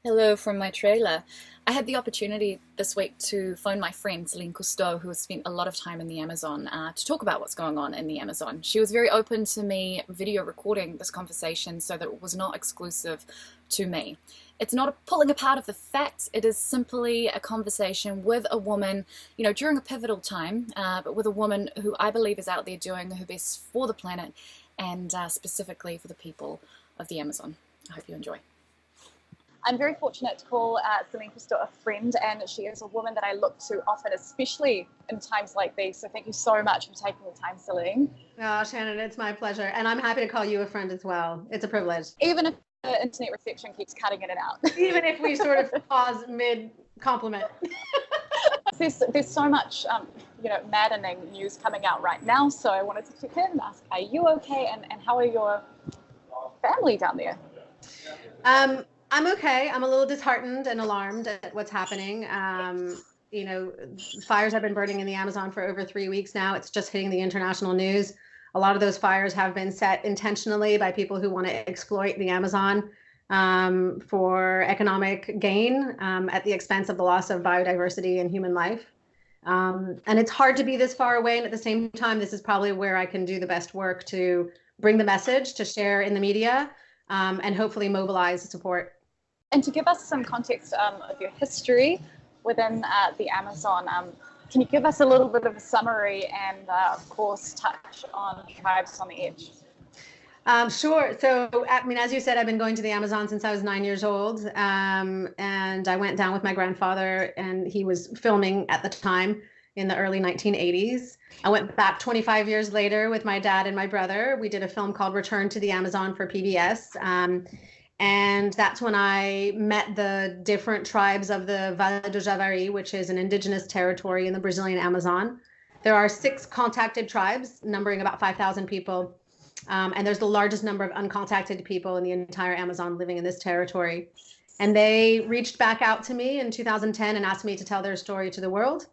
Hello from my trailer. I had the opportunity this week to phone my friend Celine Cousteau, who has spent a lot of time in the Amazon, to talk about what's going on in the Amazon. She was very open to me video recording this conversation so that it was not exclusive to me. It's not a pulling apart of the facts, it is simply a conversation with a woman, during a pivotal time, but with a woman who I believe is out there doing her best for the planet and specifically for the people of the Amazon. I hope you enjoy. I'm very fortunate to call Celine Cousteau a friend, and she is a woman that I look to often, especially in times like these. So thank you so much for taking the time, Celine. Oh, Shannon, it's my pleasure. And I'm happy to call you a friend as well. It's a privilege. Even if the internet reception keeps cutting in and out. Even if we sort of pause mid-compliment. There's so much, maddening news coming out right now. So I wanted to check in and ask, are you okay? And how are your family down there? I'm okay. I'm a little disheartened and alarmed at what's happening. Fires have been burning in the Amazon for over 3 weeks now. It's just hitting the international news. A lot of those fires have been set intentionally by people who want to exploit the Amazon for economic gain at the expense of the loss of biodiversity and human life. And it's hard to be this far away. And at the same time, this is probably where I can do the best work to bring the message, to share in the media, and hopefully mobilize support. And to give us some context of your history within the Amazon, can you give us a little bit of a summary and, of course, touch on tribes on the edge? Sure. So, as you said, I've been going to the Amazon since I was 9 years old. And I went down with my grandfather, and he was filming at the time in the early 1980s. I went back 25 years later with my dad and my brother. We did a film called Return to the Amazon for PBS. And that's when I met the different tribes of the Vale do Javari, which is an indigenous territory in the Brazilian Amazon. There are 6 contacted tribes, numbering about 5,000 people. And there's the largest number of uncontacted people in the entire Amazon living in this territory. And they reached back out to me in 2010 and asked me to tell their story to the world.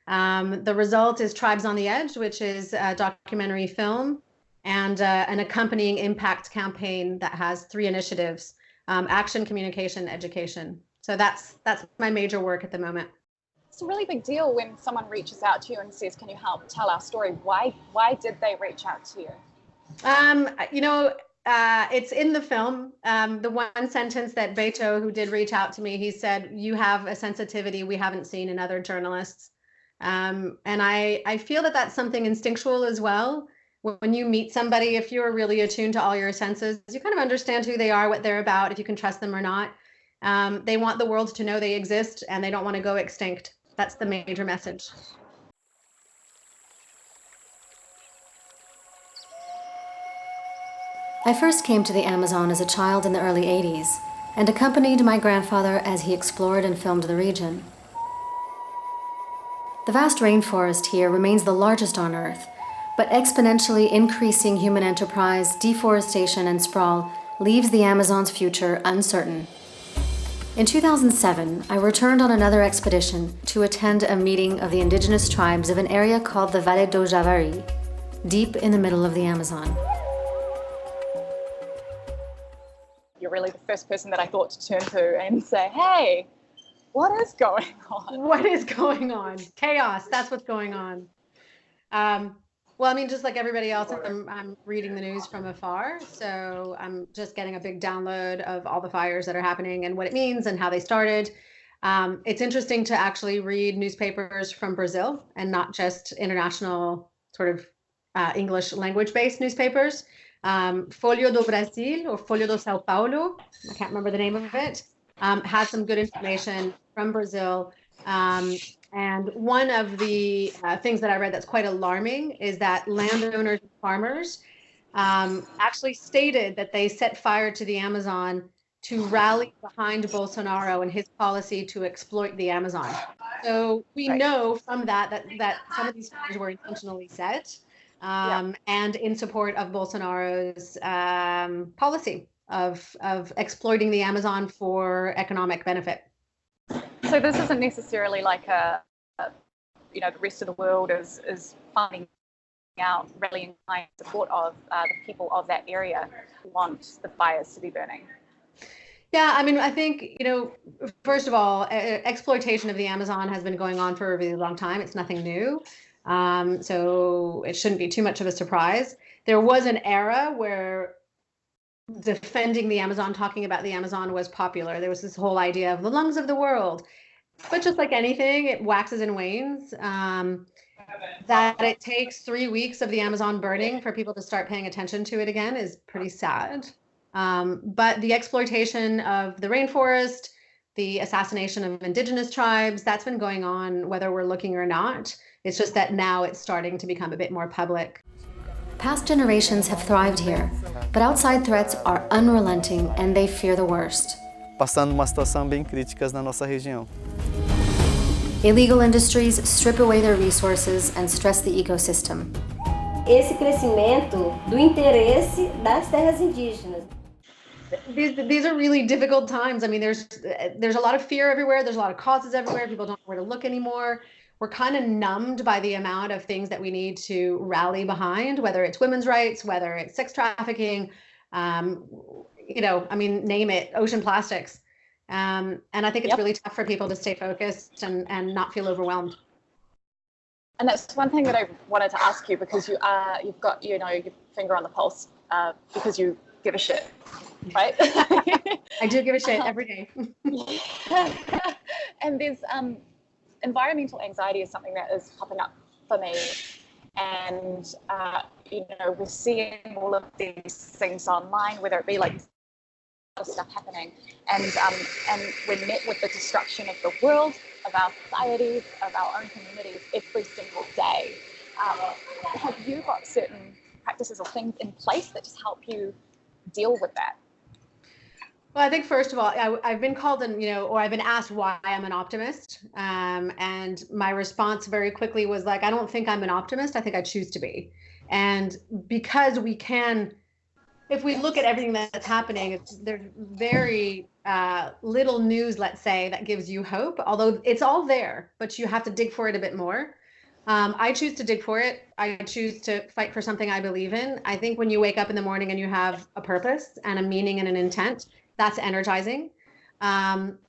The result is Tribes on the Edge, which is a documentary film and an accompanying impact campaign that has 3 initiatives: action, communication, education. So that's my major work at the moment. It's a really big deal when someone reaches out to you and says, can you help tell our story? Why did they reach out to you? It's in the film. The one sentence that Beto, who did reach out to me, he said, "You have a sensitivity we haven't seen in other journalists." And I feel that that's something instinctual as well. When you meet somebody, if you're really attuned to all your senses, you kind of understand who they are, what they're about, if you can trust them or not. They want the world to know they exist, and they don't want to go extinct. That's the major message. I first came to the Amazon as a child in the early 80s and accompanied my grandfather as he explored and filmed the region. The vast rainforest here remains the largest on Earth, but exponentially increasing human enterprise, deforestation, and sprawl leaves the Amazon's future uncertain. In 2007, I returned on another expedition to attend a meeting of the indigenous tribes of an area called the Vale do Javari, deep in the middle of the Amazon. You're really the first person that I thought to turn to and say, hey, what is going on? What is going on? Chaos. That's what's going on. Just like everybody else, I'm reading the news from afar. So I'm just getting a big download of all the fires that are happening and what it means and how they started. It's interesting to actually read newspapers from Brazil and not just international sort of English language-based newspapers. Folha do Brasil or Folha do São Paulo, I can't remember the name of it, has some good information from Brazil. And one of the things that I read that's quite alarming is that landowners and farmers actually stated that they set fire to the Amazon to rally behind Bolsonaro and his policy to exploit the Amazon. So we know from that some of these fires were intentionally set and in support of Bolsonaro's policy of exploiting the Amazon for economic benefit. So this isn't necessarily like the rest of the world is finding out, rallying behind support of the people of that area who want the fires to be burning. Yeah, I mean, I think, first of all, exploitation of the Amazon has been going on for a really long time. It's nothing new. So it shouldn't be too much of a surprise. There was an era where defending the Amazon, talking about the Amazon was popular. There was this whole idea of the lungs of the world. But just like anything, it waxes and wanes. That it takes 3 weeks of the Amazon burning for people to start paying attention to it again is pretty sad. But the exploitation of the rainforest, the assassination of indigenous tribes, that's been going on whether we're looking or not. It's just that now it's starting to become a bit more public. Past generations have thrived here, but outside threats are unrelenting and they fear the worst. Passando uma situação bem crítica na nossa região. Illegal industries strip away their resources and stress the ecosystem. Esse crescimento do interesse das terras indígenas. These are really difficult times. I mean, there's a lot of fear everywhere. There's a lot of causes everywhere. People don't know where to look anymore. We're kind of numbed by the amount of things that we need to rally behind, whether it's women's rights, whether it's sex trafficking, name it, ocean plastics. And I think it's really tough for people to stay focused and not feel overwhelmed. And that's one thing that I wanted to ask you, because you've got, your finger on the pulse, because you give a shit, right? I do give a shit every day. And there's environmental anxiety is something that is popping up for me. And, we're seeing all of these things online, whether it be like stuff happening, and we're met with the destruction of the world, of our societies, of our own communities every single day. Have you got certain practices or things in place that just help you deal with that? Well, I think first of all, I've been called or I've been asked why I'm an optimist. And my response very quickly was like, I don't think I'm an optimist. I think I choose to be. And because we can, if we look at everything that's happening, there's very little news, let's say, that gives you hope, although it's all there, but you have to dig for it a bit more. I choose to dig for it. I choose to fight for something I believe in. I think when you wake up in the morning and you have a purpose and a meaning and an intent, that's energizing.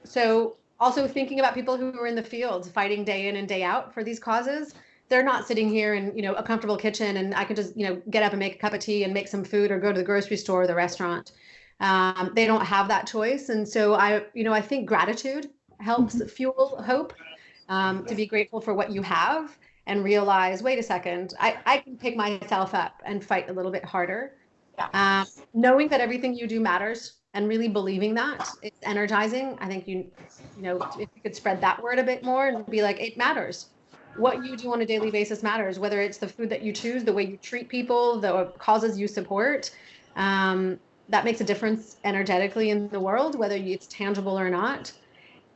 So also thinking about people who are in the field fighting day in and day out for these causes. They're not sitting here in a comfortable kitchen and I can just get up and make a cup of tea and make some food or go to the grocery store or the restaurant. They don't have that choice. And so I think gratitude helps fuel hope, to be grateful for what you have and realize, wait a second, I can pick myself up and fight a little bit harder. Knowing that everything you do matters and really believing that, it's energizing. I think if you could spread that word a bit more and be like, it matters. What you do on a daily basis matters, whether it's the food that you choose, the way you treat people, the causes you support. That makes a difference energetically in the world, whether it's tangible or not.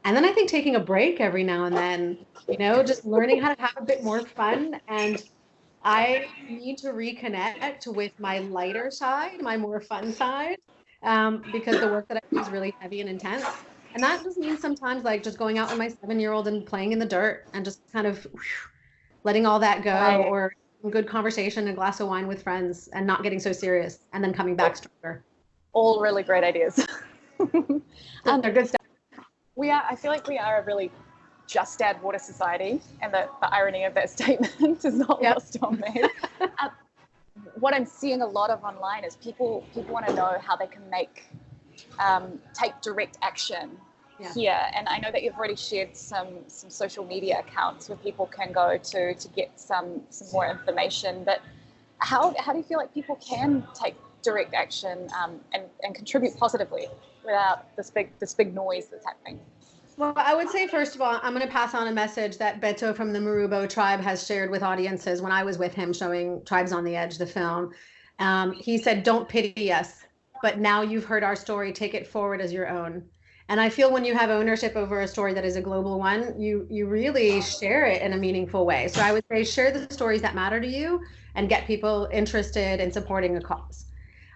And then I think taking a break every now and then, just learning how to have a bit more fun. And I need to reconnect with my lighter side, my more fun side, because the work that I do is really heavy and intense. And that just means sometimes like just going out with my 7-year-old and playing in the dirt and just kind of letting all that go, or good conversation, a glass of wine with friends and not getting so serious and then coming back stronger. All really great ideas. They're good stuff. I feel like we are a really just add water society, and the irony of that statement is not lost on me. What I'm seeing a lot of online is people want to know how they can take direct action here. And I know that you've already shared some social media accounts where people can go to get some more information. But how do you feel like people can take direct action and contribute positively without this big noise that's happening? Well, I would say, first of all, I'm going to pass on a message that Beto from the Marubo tribe has shared with audiences when I was with him showing Tribes on the Edge, the film. He said, don't pity us, but now you've heard our story, take it forward as your own. And I feel when you have ownership over a story that is a global one, you really share it in a meaningful way. So I would say share the stories that matter to you and get people interested in supporting a cause.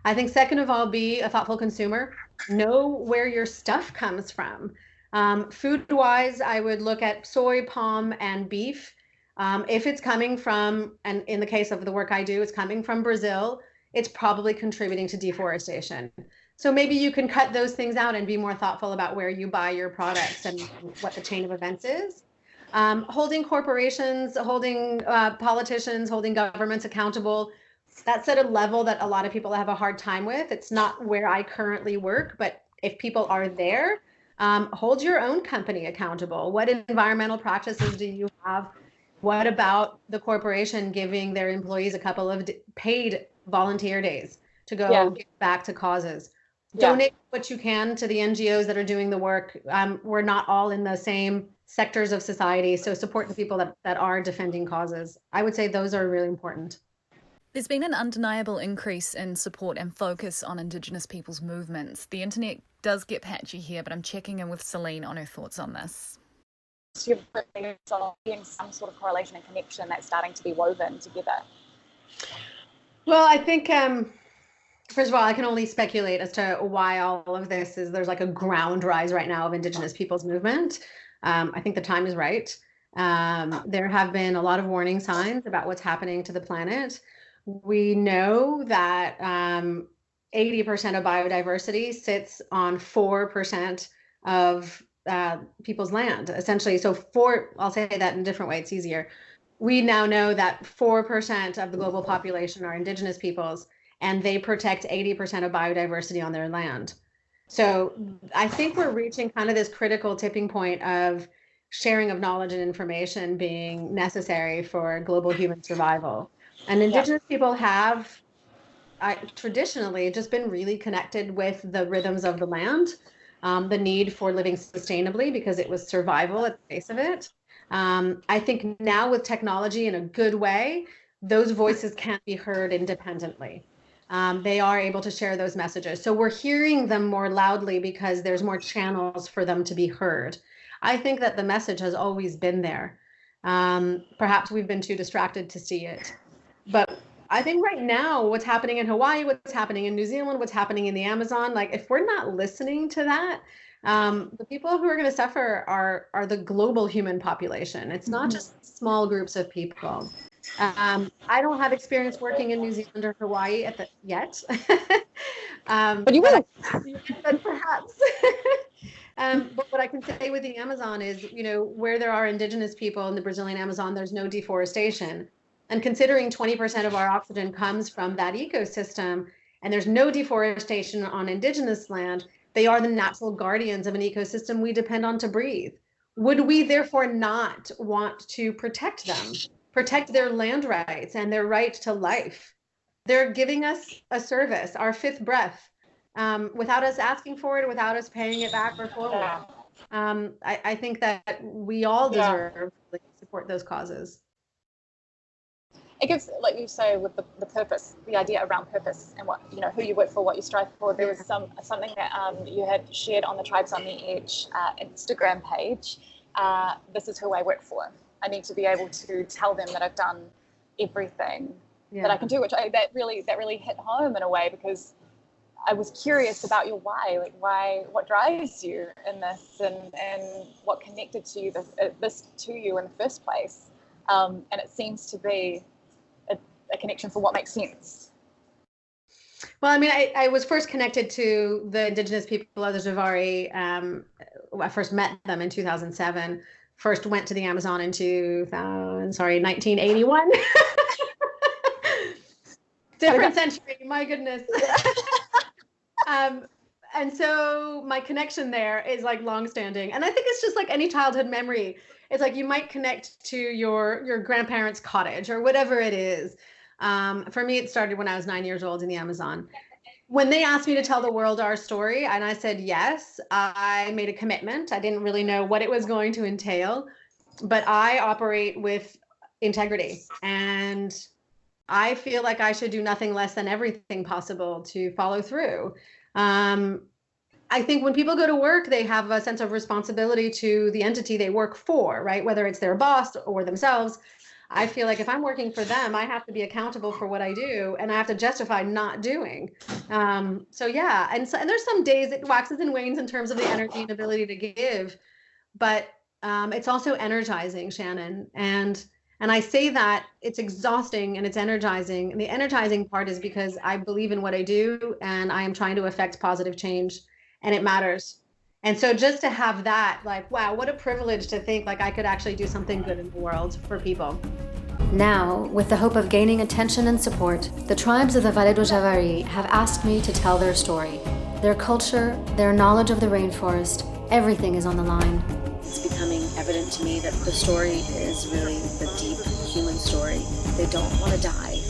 I think second of all, be a thoughtful consumer. Know where your stuff comes from. Food-wise, I would look at soy, palm, and beef. If it's coming from, and in the case of the work I do, it's coming from Brazil, it's probably contributing to deforestation. So maybe you can cut those things out and be more thoughtful about where you buy your products and what the chain of events is. Holding corporations, holding politicians, holding governments accountable, that's at a level that a lot of people have a hard time with. It's not where I currently work, but if people are there, hold your own company accountable. What environmental practices do you have? What about the corporation giving their employees a couple of paid volunteer days to go give back to causes? Donate what you can to the NGOs that are doing the work. We're not all in the same sectors of society, so support the people that are defending causes. I would say those are really important. There's been an undeniable increase in support and focus on Indigenous people's movements. The internet does get patchy here, but I'm checking in with Celine on her thoughts on this. You're seeing some sort of correlation and connection that's starting to be woven together. Well, I think, first of all, I can only speculate as to why all of this is. There's like a ground rise right now of Indigenous people's movement. I think the time is right. There have been a lot of warning signs about what's happening to the planet. We know that 80% of biodiversity sits on 4% of people's land, essentially. So I'll say that in a different way, it's easier. We now know that 4% of the global population are Indigenous peoples, and they protect 80% of biodiversity on their land. So I think we're reaching kind of this critical tipping point of sharing of knowledge and information being necessary for global human survival. And Indigenous people have traditionally just been really connected with the rhythms of the land, the need for living sustainably because it was survival at the base of it. I think now with technology in a good way, those voices can't be heard independently. They are able to share those messages. So we're hearing them more loudly because there's more channels for them to be heard. I think that the message has always been there. Perhaps we've been too distracted to see it. But I think right now, what's happening in Hawaii, what's happening in New Zealand, what's happening in the Amazon, like if we're not listening to that, the people who are going to suffer are the global human population. It's not just small groups of people. I don't have experience working in New Zealand or Hawaii yet. But you will. But perhaps. But what I can say with the Amazon is, where there are Indigenous people in the Brazilian Amazon, there's no deforestation. And considering 20% of our oxygen comes from that ecosystem, and there's no deforestation on Indigenous land, they are the natural guardians of an ecosystem we depend on to breathe. Would we therefore not want to protect them, protect their land rights and their right to life? They're giving us a service, our fifth breath, without us asking for it, without us paying it back or forward. I think that we all deserve to support those causes. It gives, like you say, with the purpose, the idea around purpose and what, who you work for, what you strive for. There was something that you had shared on the Tribes on the Edge Instagram page. This is who I work for. I need to be able to tell them that I've done everything that I can do, which that really hit home in a way, because I was curious about your why, what drives you in this, and what connected to you this to you in the first place. And it seems to be a connection for what makes sense. Well, I mean, I was first connected to the Indigenous people of the Javari. I first met them in 2007. First went to the Amazon in 1981. Different century, my goodness. And so my connection there is like longstanding. And I think it's just like any childhood memory. It's like you might connect to your grandparents' cottage or whatever it is. For me, it started when I was 9 years old in the Amazon. When they asked me to tell the world our story, and I said yes, I made a commitment. I didn't really know what it was going to entail, but I operate with integrity. And I feel like I should do nothing less than everything possible to follow through. I think when people go to work, they have a sense of responsibility to the entity they work for, right? Whether it's their boss or themselves. I feel like if I'm working for them, I have to be accountable for what I do, and I have to justify not doing. So yeah, and there's some days it waxes and wanes in terms of the energy and ability to give, but it's also energizing, Shannon. And And I say that it's exhausting and it's energizing. And the energizing part is because I believe in what I do and I am trying to affect positive change, and it matters. And so just to have that, like, wow, what a privilege to think like I could actually do something good in the world for people. Now, with the hope of gaining attention and support, the tribes of the Vale do Javari have asked me to tell their story. Their culture, their knowledge of the rainforest, everything is on the line. It's becoming evident to me that the story is really the deep human story. They don't want to die.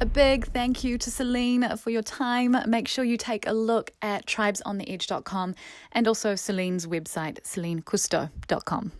A big thank you to Celine for your time. Make sure you take a look at tribesontheedge.com and also Celine's website, celinecousteau.com.